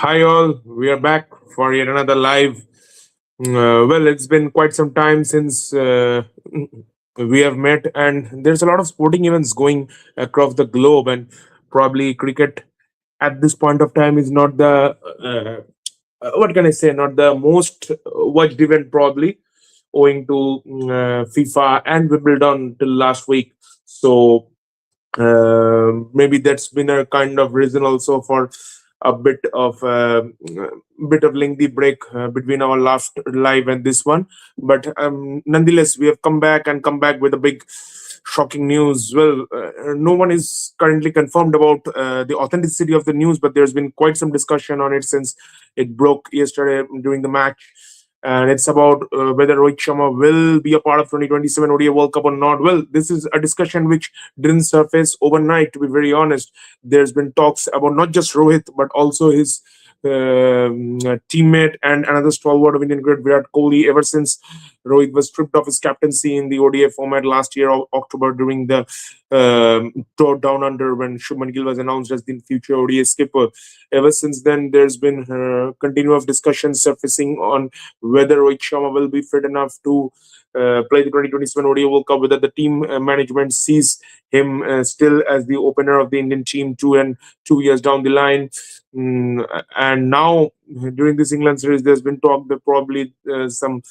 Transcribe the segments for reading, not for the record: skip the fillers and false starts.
Hi, all. We are back for yet another live. Well, it's been quite some time since we have met, and there's a lot of sporting events going across the globe, and probably cricket at this point of time is not the what can I say, not the most watched event, probably owing to FIFA and Wimbledon till last week. So maybe that's been a kind of reason also for a bit of lengthy break between our last live and this one. But nonetheless, we have come back with a big shocking news. Well, no one is currently confirmed about the authenticity of the news, but there's been quite some discussion on it since it broke yesterday during the match. And it's about whether Rohit Sharma will be a part of 2027 ODI World Cup or not. Well, this is a discussion which didn't surface overnight, to be very honest. There's been talks about not just Rohit, but also his teammate and another stalwart of Indian cricket, Virat Kohli, ever since Rohit was stripped of his captaincy in the ODI format last year, October, during the tour down under when Shubman Gill was announced as the future ODI skipper. Ever since then, there's been continuous discussion surfacing on whether Rohit Sharma will be fit enough to play the 2027 ODI World Cup, whether the team management sees him still as the opener of the Indian team 2 years down the line. And now, during this England series, there's been talk that probably some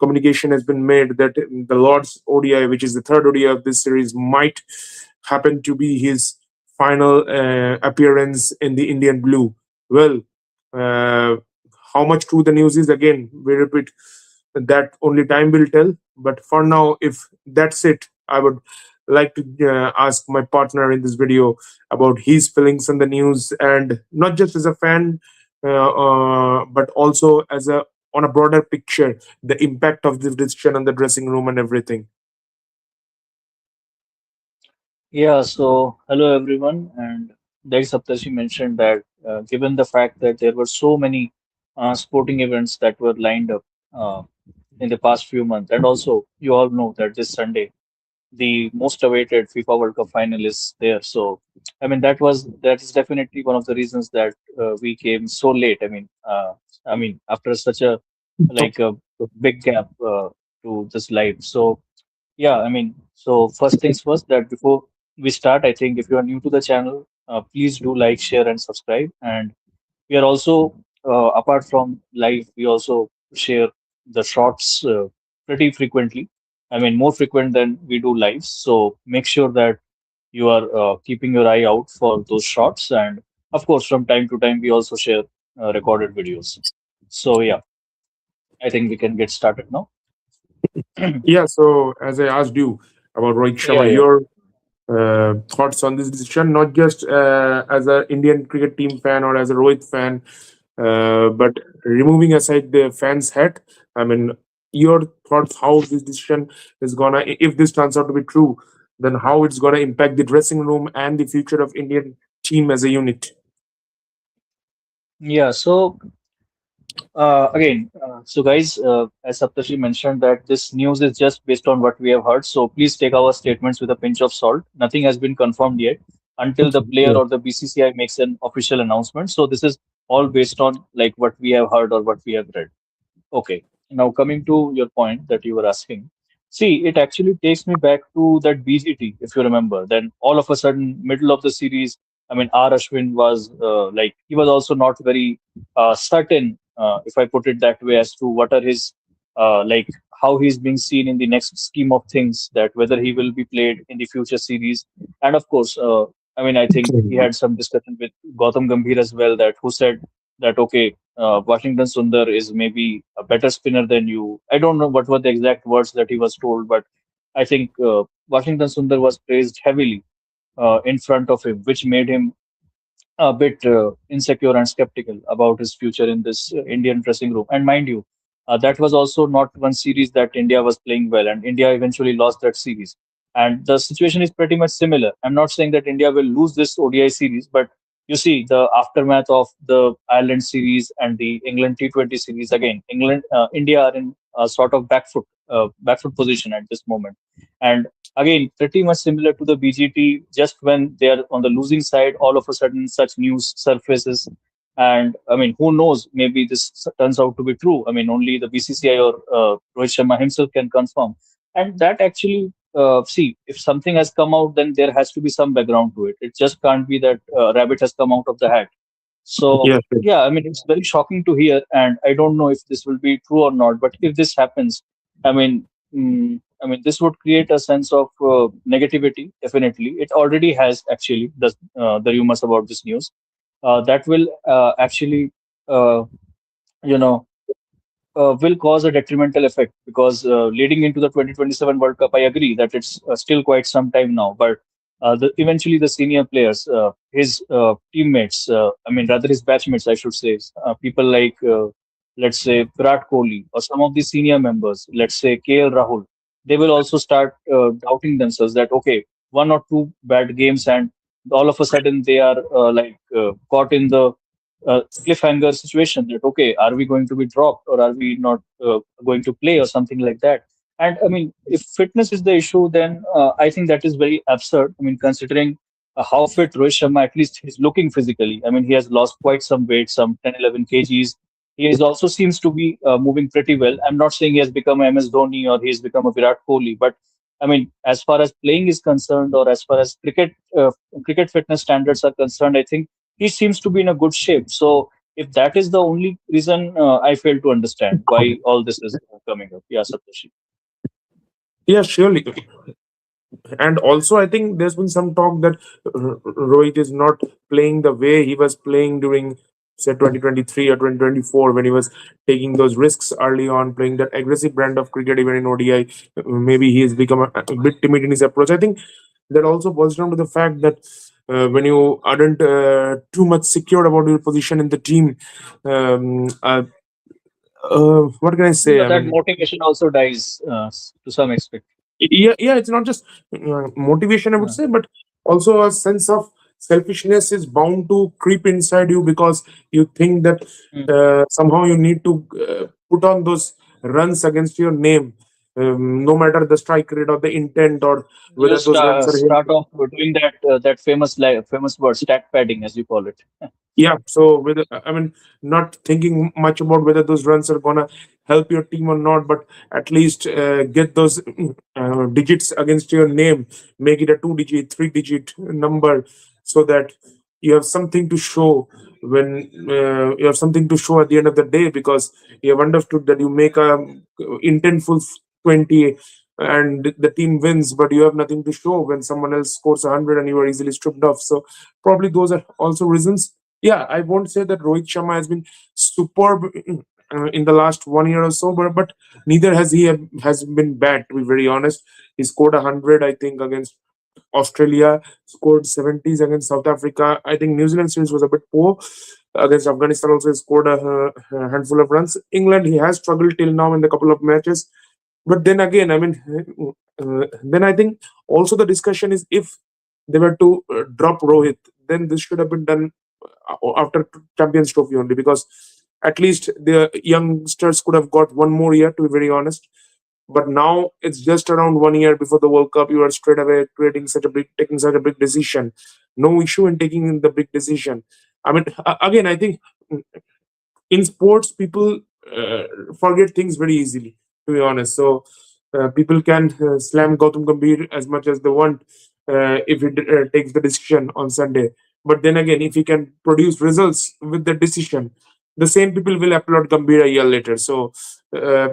communication has been made that the Lord's ODI, which is the third ODI of this series, might happen to be his final appearance in the Indian blue. Well, uh, how much true the news is, again, we repeat, that only time will tell. But for now, if that's it, I would like to ask my partner in this video about his feelings on the news, and not just as a fan, but also as a on a broader picture, the impact of this decision on the dressing room and everything. Yeah, so hello everyone, and like Saptarshi mentioned that given the fact that there were so many sporting events that were lined up uh, in the past few months, and also you all know that this Sunday the most awaited FIFA World Cup final is there. So I mean that is definitely one of the reasons that we came so late. I mean after such a a big gap to this live. So yeah, so first things first, that before we start, I think if you are new to the channel, please do like, share, and subscribe. And we are also, apart from live, we also share the shorts pretty frequently. I mean, more frequent than we do lives. So make sure that you are keeping your eye out for those shorts. And of course, from time to time, we also share recorded videos. So yeah, I think we can get started now. Yeah, so as I asked you about Rohit Yeah, Sharma, yeah. your thoughts on this decision, not just as an Indian cricket team fan or as a Rohit fan, but removing aside the fans' hat, I mean, your thoughts how this decision is gonna, if this turns out to be true, then how it's gonna impact the dressing room and the future of Indian team as a unit. Yeah, so so guys, as Saptashi mentioned, that this news is just based on what we have heard. So please take our statements with a pinch of salt. Nothing has been confirmed yet until the player Yeah. or the BCCI makes an official announcement. So this is all based on like what we have heard or what we have read. Okay. Now coming to your point that you were asking. See, it actually takes me back to that BGT, if you remember. Then all of a sudden, middle of the series, I mean, R. Ashwin was he was also not very certain, if I put it that way, as to what are his like how he's being seen in the next scheme of things, that whether he will be played in the future series. And of course, I think he had some discussion with Gautam Gambhir as well, that who said that okay, Washington Sundar is maybe a better spinner than you. I don't know what were the exact words that he was told, but I think Washington Sundar was praised heavily in front of him, which made him a bit insecure and skeptical about his future in this Indian dressing room. And mind you, that was also not one series that India was playing well, and India eventually lost that series. And the situation is pretty much similar. I'm not saying that India will lose this ODI series, but you see the aftermath of the Ireland series and the England T20 series. Again, India are in a sort of back foot position at this moment. And again, pretty much similar to the BGT, just when they are on the losing side, all of a sudden such news surfaces. And I mean, who knows? Maybe this turns out to be true. I mean, only the BCCI or Rohit Sharma himself can confirm. And that actually, see, if something has come out, then there has to be some background to it. It just can't be that rabbit has come out of the hat. So Yes, yes. yeah, I mean, it's very shocking to hear, and I don't know if this will be true or not. But if this happens, I mean, this would create a sense of negativity. Definitely, it already has actually the rumors about this news that will actually, uh, you know, will cause a detrimental effect because leading into the 2027 World Cup, I agree that it's still quite some time now, but eventually the senior players, his teammates, I mean, rather his batchmates, I should say, people like, let's say, Virat Kohli or some of the senior members, let's say KL Rahul, they will also start doubting themselves that, okay, one or two bad games and all of a sudden they are caught in the cliffhanger situation that okay, are we going to be dropped or are we not going to play or something like that. And I mean, if fitness is the issue, then I think that is very absurd. I mean, considering how fit Rohit Sharma, at least he's looking physically. I mean, he has lost quite some weight, some 10, 11 kgs. He is also seems to be moving pretty well. I'm not saying he has become a MS Dhoni or he has become a Virat Kohli, but I mean, as far as playing is concerned, or as far as cricket fitness standards are concerned, I think he seems to be in a good shape. So if that is the only reason, I fail to understand why all this is coming up. Yeah, Satoshi. Yeah, surely. And also, I think there's been some talk that Rohit is not playing the way he was playing during, say, 2023 or 2024 when he was taking those risks early on, playing that aggressive brand of cricket even in ODI. Maybe he has become a bit timid in his approach. I think that also boils down to the fact that when you aren't too much secure about your position in the team, um, uh, what can I say? Yeah, I that mean, motivation also dies to some extent. yeah, it's not just motivation, I would Yeah. say, but also a sense of selfishness is bound to creep inside you because you think that Mm. somehow you need to put on those runs against your name, no matter the strike rate or the intent or You whether those runs are here. start off doing that famous word stat padding, as you call it. Yeah, so whether, I mean, not thinking much about whether those runs are gonna help your team or not, but at least get those digits against your name, make it a two-digit, three-digit number, so that you have something to show when you have something to show at the end of the day, because you have understood that you make a intentful 20 and the team wins, but you have nothing to show when someone else scores 100 and you are easily stripped off. So probably those are also reasons. Yeah, I won't say that Rohit Sharma has been superb in the last 1 year or so, but neither has he has been bad. To be very honest, he scored 100, I think, against Australia, scored 70s against South Africa. I think New Zealand series was a bit poor. Against Afghanistan, also he scored a handful of runs. England, he has struggled till now in the couple of matches. But then again, I mean, then I think also the discussion is if they were to drop Rohit, then this should have been done after Champions Trophy only, because at least the youngsters could have got one more year, to be very honest. But now it's just around 1 year before the World Cup. You are straight away taking such a big decision. No issue in taking the big decision. I mean, again, I think in sports people forget things very easily, to be honest. So people can slam Gautam Gambhir as much as they want if he takes the decision on Sunday, but then again, if he can produce results with the decision, the same people will applaud Gambhir a year later. So uh,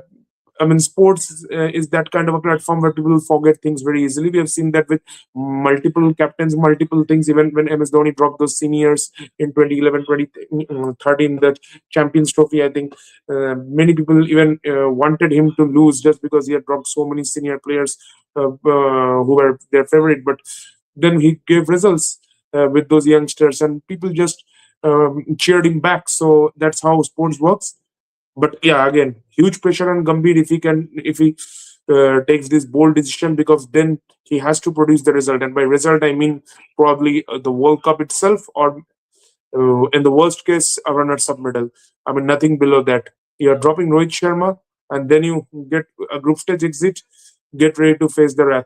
I mean, sports is that kind of a platform where people forget things very easily. We have seen that with multiple captains, multiple things. Even when MS Dhoni dropped those seniors in 2011, 2013, the Champions Trophy, I think many people even wanted him to lose just because he had dropped so many senior players who were their favorite. But then he gave results with those youngsters, and people just cheered him back. So that's how sports works. But yeah, again, huge pressure on Gambhir if he takes this bold decision, because then he has to produce the result, and by result I mean probably the World Cup itself, or in the worst case a runners-up medal. I mean nothing below that. You are dropping Rohit Sharma, and then you get a group stage exit. Get ready to face the wrath.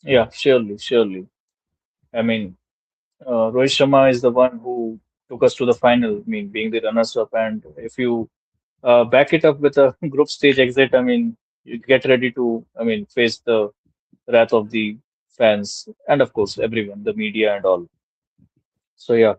Yeah, surely, surely. I mean, Rohit Sharma is the one who took us to the final, I mean, being the runners-up. And if you back it up with a group stage exit, I mean, you get ready to, I mean, face the wrath of the fans and, of course, everyone, the media and all. So, yeah.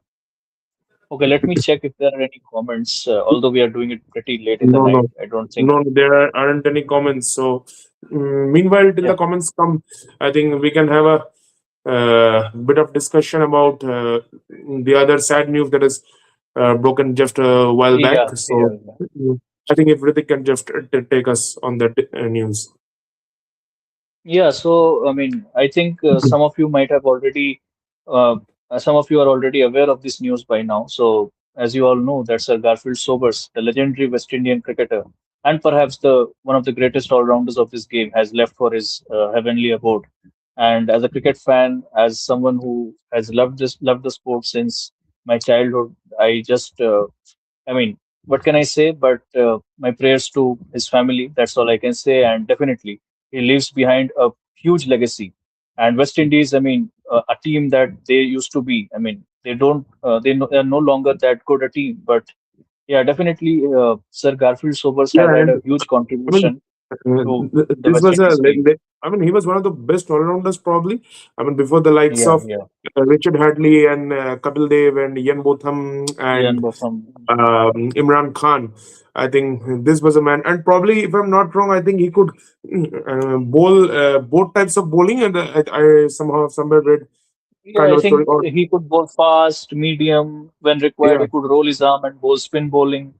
Okay, let me check if there are any comments. Although we are doing it pretty late in the No, night, no, I don't think. no. There aren't any comments. So, meanwhile, till Yeah. the comments come, I think we can have a bit of discussion about the other sad news that is broken just a while back. Yeah, So, yeah, yeah. I think if Ritik can just take us on that news. Yeah, so I mean, I think some of you might have already, some of you are already aware of this news by now. So, as you all know, that Sir Garfield Sobers, the legendary West Indian cricketer, and perhaps the one of the greatest all-rounders of this game, has left for his heavenly abode. And as a cricket fan, as someone who has loved the sport since my childhood, I just I mean, what can I say? But my prayers to his family. That's all I can say. And definitely, he leaves behind a huge legacy. And West Indies, I mean, a team that they used to be. I mean, they don't, they are no longer that good a team. But yeah, definitely, Sir Garfield Sobers Yeah, have had and a huge I mean, contribution to the this West was Indies game. I mean, he was one of the best all-rounders probably. I mean, before the likes Yeah, of yeah. Richard Hadley and Kapil Dev and Ian Botham Ian and Botham. Imran Khan. I think this was a man, and probably, if I'm not wrong, I think he could bowl both types of bowling. And I somehow somewhere read Yeah, kind I of a story. think Or he could bowl fast, medium. When required, yeah, he could roll his arm and bowl spin bowling.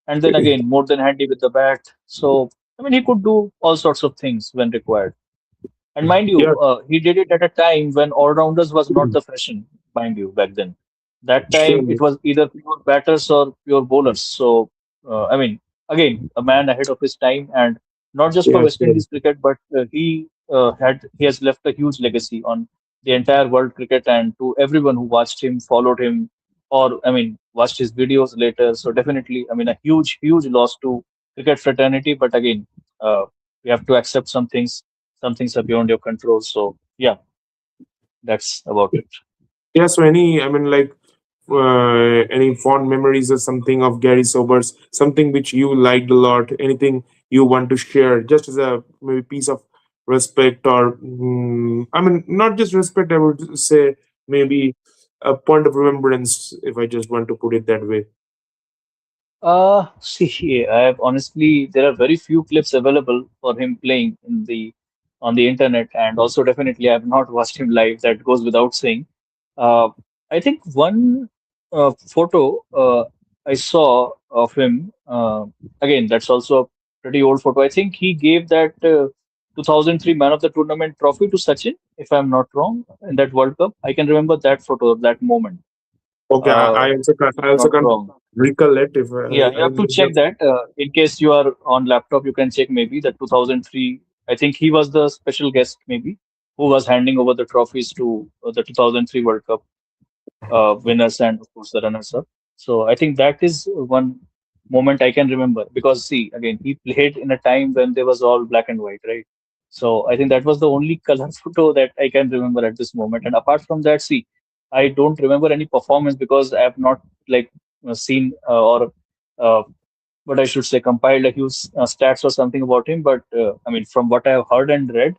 And then again, more than handy with the bat. So, I mean, he could do all sorts of things when required. And mind yeah, you, he did it at a time when all-rounders was not the fashion, mind you, back then. That time it surely, was either pure batters or pure bowlers. So, I mean, again, a man ahead of his time, and not just for yeah, West surely. Indies cricket, but he has left a huge legacy on the entire world cricket and to everyone who watched him, followed him, or I mean, watched his videos later. So definitely, I mean, a huge, huge loss to cricket fraternity. But again, we have to accept some things are beyond your control. So yeah, that's about it. Yeah. So any, I mean, like any fond memories or something of Gary Sobers, something which you liked a lot, anything you want to share, just as a maybe piece of respect, or I mean, not just respect, I would say maybe a point of remembrance, if I just want to put it that way. See, I have honestly, there are very few clips available for him playing in the on the internet, and also definitely I have not watched him live. That goes without saying. Uh, I think one photo I saw of him, again, that's also a pretty old photo. I think he gave that 2003 Man of the Tournament trophy to Sachin, if I'm not wrong, in that World Cup. I can remember that photo, that moment. Okay, Uh, if I I'm also not can't wrong. recollect if Yeah, you I have to check that. In case you are on laptop, you can check maybe the 2003. I think he was the special guest, maybe, who was handing over the trophies to the 2003 World Cup winners and, of course, the runners up. So I think that is one moment I can remember because, see, again, he played in a time when there was all black and white, right? So I think that was the only color photo that I can remember at this moment. And apart from that, see, I don't remember any performance because I have not like seen or uh, what I should say, compiled a huge stats or something about him. But I mean, from what I have heard and read,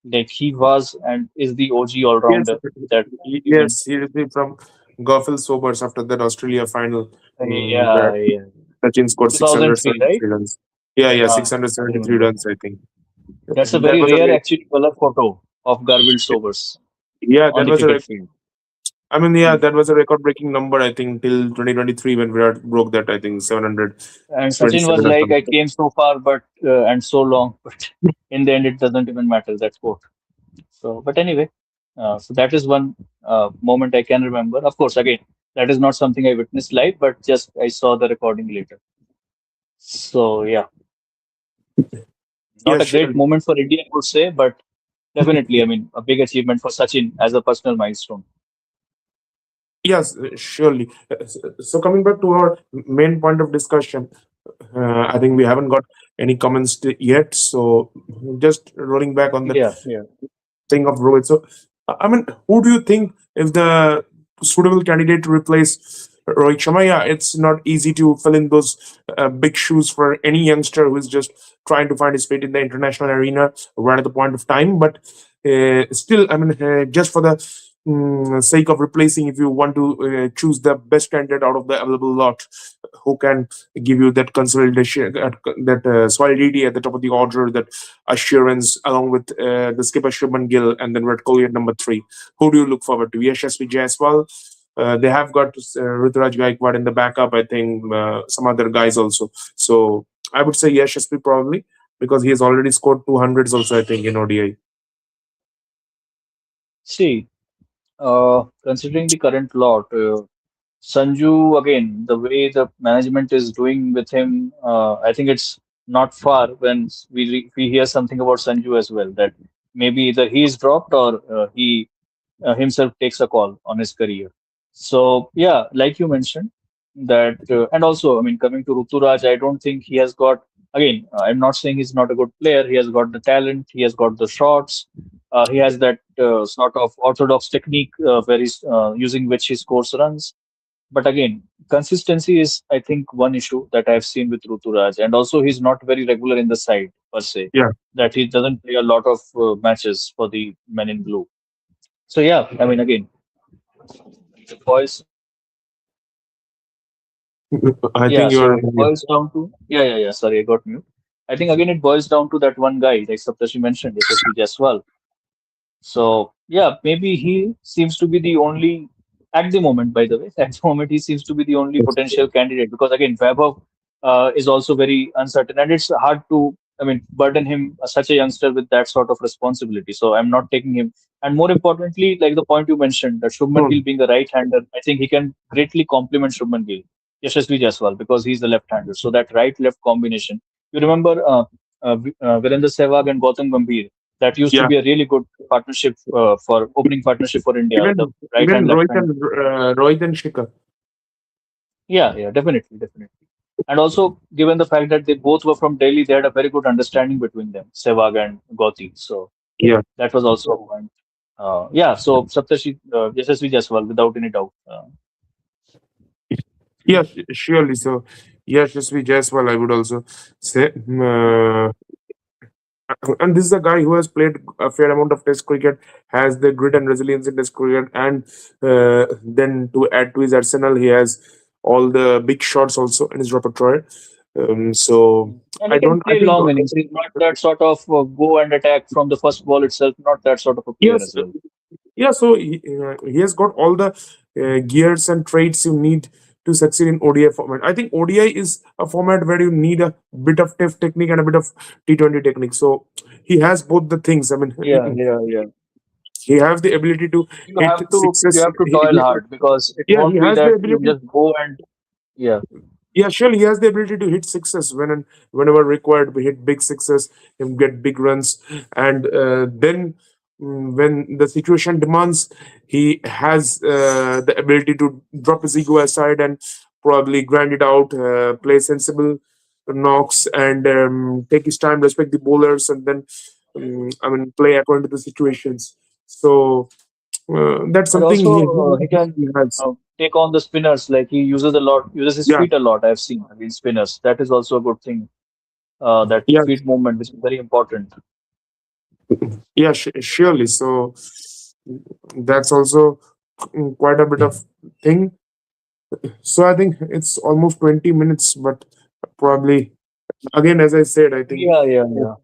like he was and is the OG all Yes, rounder that event. yes, he received from Garfield Sobers after that Australia final, where Yeah, yeah. Sachin scored 2003, right? 673 runs. Yeah, yeah, I 673 remember. runs, I think. That's a That very was a rare, re- actually, color photo of Garfield Sobers yeah, on that the was a cricket field. I mean, yeah, Mm. that was a record-breaking number, I think, till 2023 when Virat broke that, I think, And Sachin was 727 or like, I something. came so far, but and so long, but in the end, it doesn't even matter. That's what. So, but anyway, so that is one moment I can remember. Of course, again, that is not something I witnessed live, but just I saw the recording later. So, yeah, Yeah, not a great sure. moment for India, I would say, but definitely, I mean, a big achievement for Sachin as a personal milestone. Yes, surely. So coming back to our main point of discussion, I think we haven't got any comments yet. So just rolling back on that Yeah, yeah. thing of Rohit. So I mean, who do you think if the suitable candidate to replace Rohit Sharma. Yeah, it's not easy to fill in those big shoes for any youngster who is just trying to find his feet in the international arena right at the point of time. But still, I mean, just for the sake of replacing, if you want to choose the best candidate out of the available lot, who can give you that consolidation, that solidity at the top of the order, that assurance, along with the skipper Shubman Gill, and then Red Kohli at number three. Who do you look forward to? Yashasvi Jaiswal. They have got Ruturaj Gaikwad in the backup. I think some other guys also. So I would say Yashasvi probably, because he has already scored 200s also, I think, in ODI. See, considering the current lot, Sanju, again, the way the management is doing with him, I think it's not far when we hear something about Sanju as well, that maybe either he's dropped or he himself takes a call on his career. So yeah, like you mentioned that, and also I mean coming to Ruturaj, I don't think he has got. Again, I'm not saying he's not a good player. He has got the talent. He has got the shots. He has that sort of orthodox technique where he's using which he scores runs. But again, consistency is, I think, one issue that I've seen with Ruturaj, and also he's not very regular in the side per se. Yeah, That he doesn't play a lot of matches for the men in blue. So yeah, I mean, again, it boils, I yeah. think you're. So it boils down to, yeah. Sorry, I got mute. I think again it boils down to that one guy, like Saptashi mentioned, SSV Jaiswal. So yeah, maybe he seems to be the only at the moment. By the way, at the moment he seems to be the only potential candidate because again, Vaibhav is also very uncertain, and it's hard to, I mean, burden him such a youngster with that sort of responsibility. So I'm not taking him. And more importantly, like the point you mentioned, that Shubman Hmm. Gill being a right-hander, I think he can greatly complement Shubman Gill, Yashasvi Jaiswal, because he's the left-hander. So that right-left combination. You remember Virender Sehwag and Gautam Gambhir, that used to Yeah, be a really good partnership for opening partnership for India, the even right even hand, left hand. Rohit and Shikhar. Yeah, definitely. And also, given the fact that they both were from Delhi, they had a very good understanding between them, Sehwag and Gauti. So Yeah, that was also a point. Yeah, so Saptashi, Yashasvi Jaiswal, without any doubt. yeah, surely. So, yes, just be Jaiswal, I would also say. And this is a guy who has played a fair amount of Test cricket, has the grit and resilience in Test cricket, and then to add to his arsenal, he has all the big shots also in his repertoire. So And he I can don't. I play think. long innings. He's not that sort of go and attack from the first ball itself, not that sort of a player Yes. as well. Yeah. So he has got all the gears and traits you need to succeed in ODI format. I think ODI is a format where you need a bit of Test technique and a bit of T20 technique. So he has both the things. I mean, Yeah. he has the ability to hit You sixes. have to toil hard because it Yeah, he won't be has the that you ability. just go and yeah. Yeah, sure, he has the ability to hit sixes whenever required. We hit big sixes and get big runs, and then when the situation demands, he has the ability to drop his ego aside and probably grind it out, play sensible knocks, and take his time, respect the bowlers, and then I mean play according to the situations. So that's And something also he can he has. take on the spinners. Like he uses his Yeah, feet a lot. I've seen against spinners. That is also a good thing. That yeah, feet movement, which is very important. yeah, surely. So that's also quite a bit of thing. So I think it's almost 20 minutes, but probably again, as I said, I think Yeah.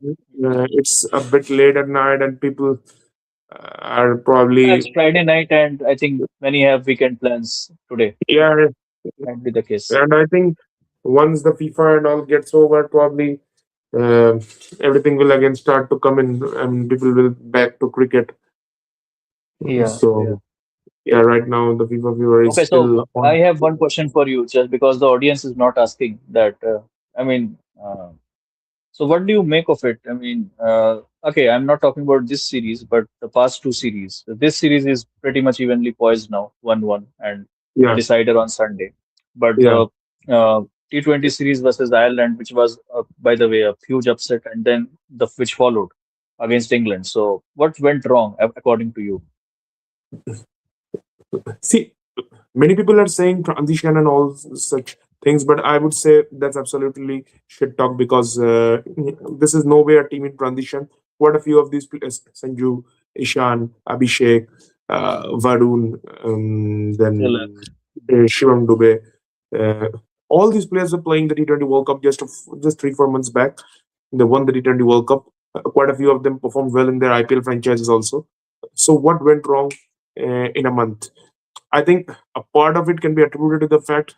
it's a bit late at night and people are It's probably, Friday night, and I think many have weekend plans today. yeah, Might be the case. and I think once the FIFA and all gets over, probably uh, everything will again start to come in and people will back to cricket. Yeah. So yeah, right now the FIFA fever is Okay, so still I on. have one question for you, just because the audience is not asking that. I mean, so what do you make of it? I mean, okay, I'm not talking about this series, but the past two series. This series is pretty much evenly poised now, 1-1, and the Yeah, decider on Sunday. But yeah. the T20 series versus Ireland, which was, by the way, a huge upset, and then the which followed against England. So what went wrong, according to you? See. Many people are saying transition and all such things, but I would say that's absolutely shit talk because this is no way a team in transition. Quite a few of these players, Sanju, Ishan, Abhishek, Varun, Tilak. then Shivam Dubey, uh, all these players were playing the T20 World Cup just 3 4 months back. They won the T20 World Cup. Quite a few of them performed well in their IPL franchises also. So what went wrong in a month? I think a part of it can be attributed to the fact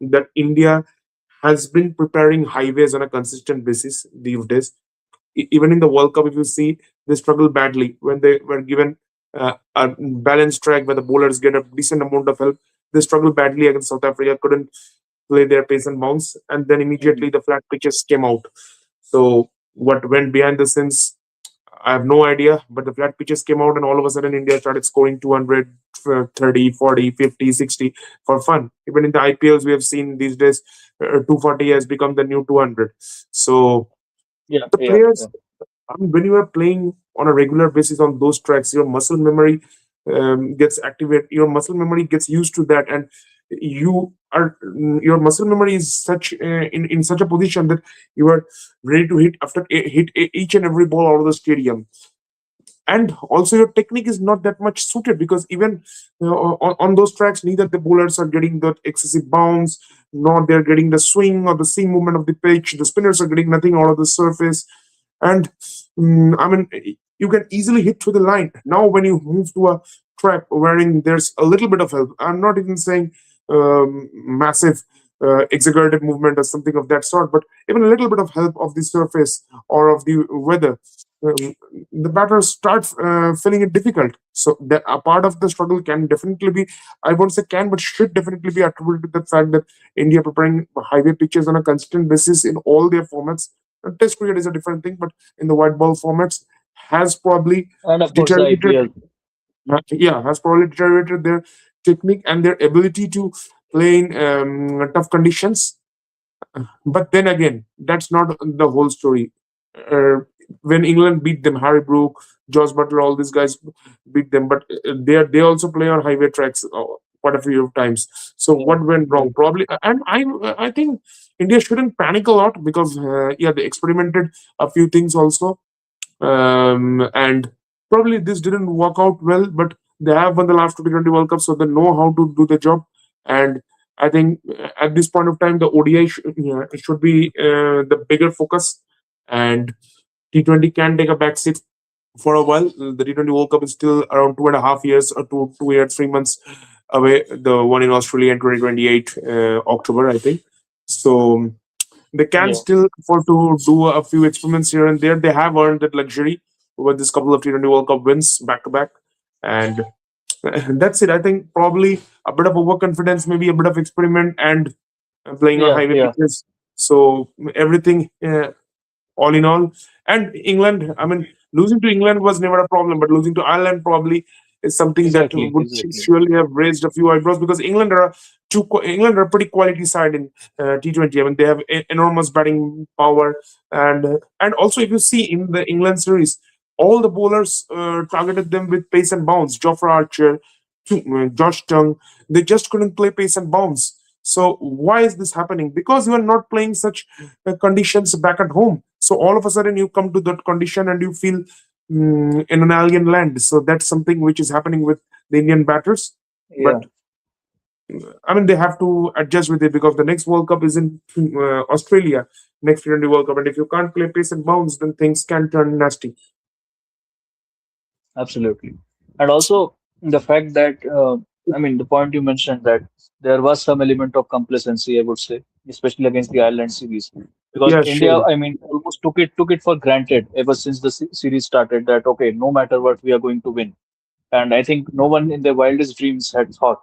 that India has been preparing highways on a consistent basis these days. Even in the World Cup, if you see, they struggle badly when they were given a balanced track where the bowlers get a decent amount of help. They struggled badly against South Africa, couldn't play their pace and bounce, and then Mm. immediately the flat pitches came out. So what went behind the scenes, I have no idea, but the flat pitches came out, and all of a sudden, India started scoring 200, 30, 40, 50, 60 for fun. Even in the IPLs, we have seen these days 240 has become the new 200. So, Yeah, the yeah, players, yeah. when you are playing on a regular basis on those tracks, your muscle memory gets activated, your muscle memory gets used to that, and your muscle memory is in such a position that you are ready to hit each and every ball out of the stadium. And also your technique is not that much suited because even on those tracks neither the bowlers are getting that excessive bounce nor they're getting the swing or the seam movement of the pitch. The spinners are getting nothing out of the surface, and I mean, you can easily hit through the line. Now when you move to a track wherein there's a little bit of help, I'm not even saying massive exaggerated movement or something of that sort, but even a little bit of help of the surface or of the weather, the batters start feeling it difficult. So that a part of the struggle can definitely be, I won't say can, but should definitely be attributed to the fact that India preparing highway pitches on a consistent basis in all their formats. Test cricket is a different thing, but in the white ball formats has probably And of course, the deteriorated. IPL. Yeah, has probably deteriorated their technique and their ability to play in tough conditions. But then again, that's not the whole story. Uh, when England beat them, Harry Brook, Josh Butler, all these guys beat them, but they also play on highway tracks quite a few times. So Yeah, what went yeah, wrong? Probably, and I think India shouldn't panic a lot because yeah, they experimented a few things also, and probably this didn't work out well, but they have won the last T20 World Cup, so they know how to do the job. And I think at this point of time, the ODI yeah, should be the bigger focus, and T20 can take a backseat for a while. The T20 World Cup is still around 2.5 years or 2 years, 3 months away. The one in Australia in 2028 October, I think. So they can yeah, still afford to do a few experiments here and there. They have earned that luxury with this couple of T20 World Cup wins back to back. And that's it. I think probably a bit of overconfidence, maybe a bit of experiment, and playing on yeah, highway yeah. pitches. So everything all in all. And England, I mean, losing to England was never a problem, but losing to Ireland probably is something that Exactly, would exactly. surely have raised a few eyebrows because England are a pretty quality side in T20. I mean, they have enormous batting power, and also if you see in the England series, all the bowlers targeted them with pace and bounce. Jofra Archer, Josh Tongue, they just couldn't play pace and bounce. So why is this happening? Because you are not playing such conditions back at home. So all of a sudden you come to that condition and you feel in an alien land. So that's something which is happening with the Indian batters. Yeah, But I mean, they have to adjust with it because the next World Cup is in Australia, next T20 World Cup. And if you can't play pace and bounce, then things can turn nasty. absolutely. And also the fact that, I mean, the point you mentioned that there was some element of complacency, I would say, especially against the Ireland series, because Yeah, India, sure. I mean, almost took it for granted ever since the series started that okay, no matter what, we are going to win. And I think no one in their wildest dreams had thought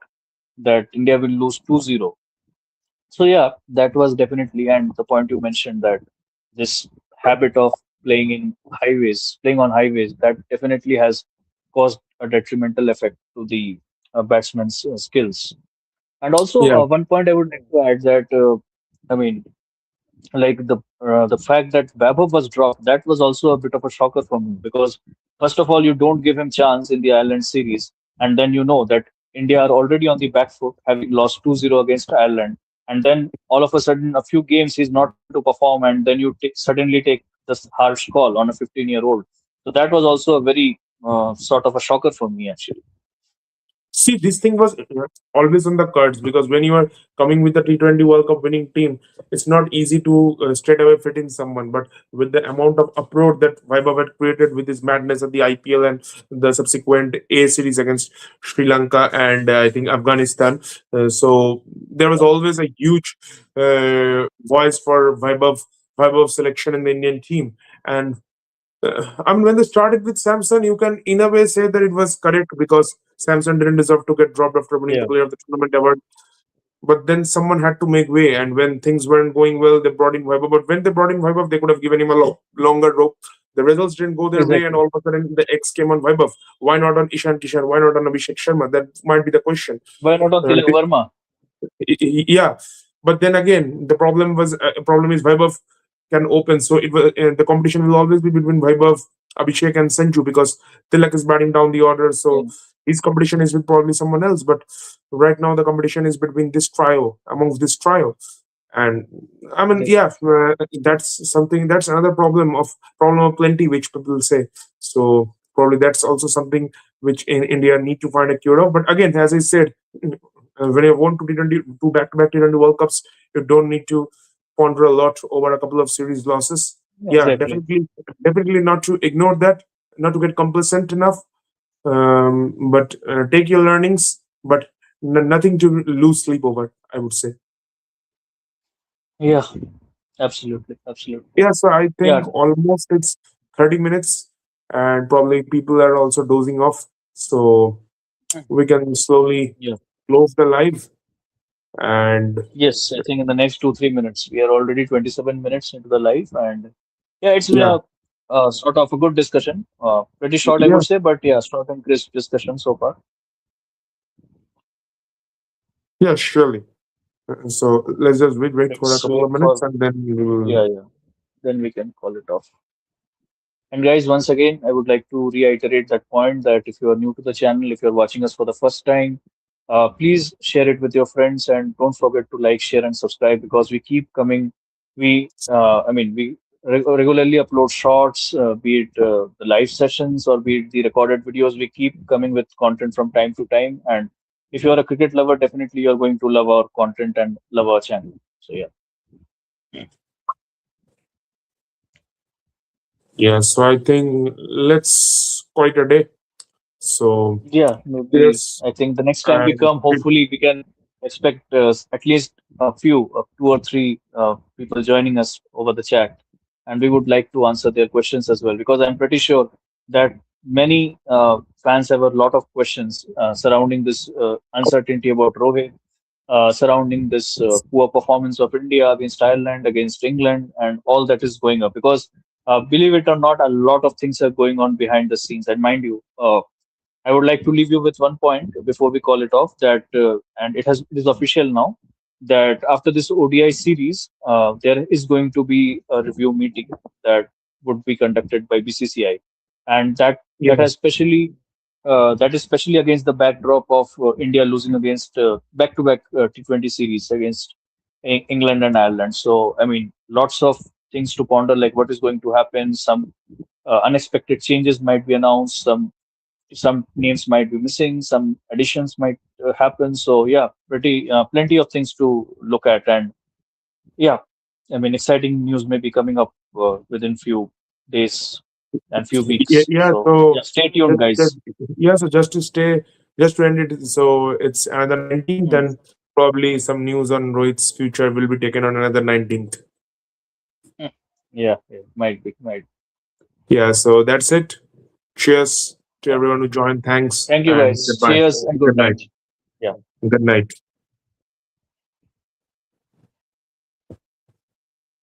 that India will lose 2-0. So yeah, that was definitely, and the point you mentioned that this habit of playing on highways, that definitely has caused a detrimental effect to the batsman's skills. And also, Yeah, one point I would like to add that, I mean, like the fact that Vaibhav was dropped, that was also a bit of a shocker for me because first of all, you don't give him chance in the Ireland series, and then you know that India are already on the back foot, having lost 2-0 against Ireland. And then all of a sudden, a few games he's not able to perform, and then you suddenly take this harsh call on a 15-year-old. So that was also a very sort of a shocker for me, actually. See, this thing was always on the cards because when you are coming with a T20 World Cup winning team, it's not easy to straight away fit in someone. But with the amount of uproar that Vaibhav had created with his madness at the IPL and the subsequent A series against Sri Lanka and I think Afghanistan, so there was always a huge voice for Vaibhav selection in the Indian team. And I mean, when they started with Samson, you can in a way say that it was correct because Samson didn't deserve to get dropped after winning the Yeah, Player of the Tournament award. But then someone had to make way, and when things weren't going well, they brought in Vaibhav. But when they brought in Vaibhav, they could have given him a longer rope. The results didn't go their way, and exactly. all of a sudden the X came on Vaibhav. Why not on Ishan Kishan? Why not on Abhishek Sharma? That might be the question. Why not on Uh, Tilak Verma? yeah, but then again, the problem is Vaibhav can open, so it will the competition will always be between Vaibhav, Abhishek, and Sanju because Tilak is batting down the order, Yeah, so his competition is with probably someone else. But right now, the competition is between this trio, amongst this trio, and I mean, yeah, yeah, that's something. That's another problem of plenty, which people say. So probably that's also something which in India need to find a cure of. But again, as I said, when you want to T20, two back-to-back T20 World Cups, you don't need to ponder a lot over a couple of series losses. Yeah, exactly. definitely not to ignore that, not to get complacent enough, but take your learnings, but nothing to lose sleep over, I would say. Yeah, absolutely, absolutely. Yeah, so I Yeah, think almost it's 30 minutes, and probably people are also dozing off. So we can slowly yeah. close the live. And Yes, I think in the next 2-3 minutes, we are already 27 minutes into the live, and yeah, it's been yeah, a sort of a good discussion. Pretty short, I yeah, would say, but yeah, short and crisp discussion so far. yeah, surely. So let's just wait for a Let's couple wait of minutes for, and then we will. yeah, yeah. Then we can call it off. And guys, once again, I would like to reiterate that point that if you are new to the channel, if you're watching us for the first time, please share it with your friends and don't forget to like, share, and subscribe because we keep coming. We regularly upload shorts, be it the live sessions or be it the recorded videos. We keep coming with content from time to time. And if you are a cricket lover, definitely you're going to love our content and love our channel. So yeah, Yeah, so I think let's call it a day. So, yeah, maybe yes, I think the next time we and come, hopefully we can expect at least a few, 2 or 3 people joining us over the chat, and we would like to answer their questions as well because I'm pretty sure that many fans have a lot of questions surrounding this uncertainty about Rohit, surrounding this poor performance of India against Ireland, against England, and all that is going up because. Believe it or not, a lot of things are going on behind the scenes. And mind you, I would like to leave you with one point before we call it off. That and it is official now that after this ODI series, there is going to be a review meeting that would be conducted by BCCI, and yeah, that is especially against the backdrop of India losing against back-to-back T20 series against England and Ireland. So I mean, lots of things to ponder, like what is going to happen. Some unexpected changes might be announced. Some names might be missing, some additions might happen. So yeah, pretty plenty of things to look at, and yeah, I mean, exciting news may be coming up within few days and few yeah, weeks. yeah. So yeah, So, stay tuned, guys. yeah, so just to end it, so it's another 19th, Mm. and probably some news on Rohit's future will be taken on another 19th. Mm. Yeah, yeah, might be, might. Yeah, so that's it. Cheers to Yeah. everyone who joined. Thanks Thank you, and guys. goodbye. Cheers and good Good night. night. Yeah. Good night.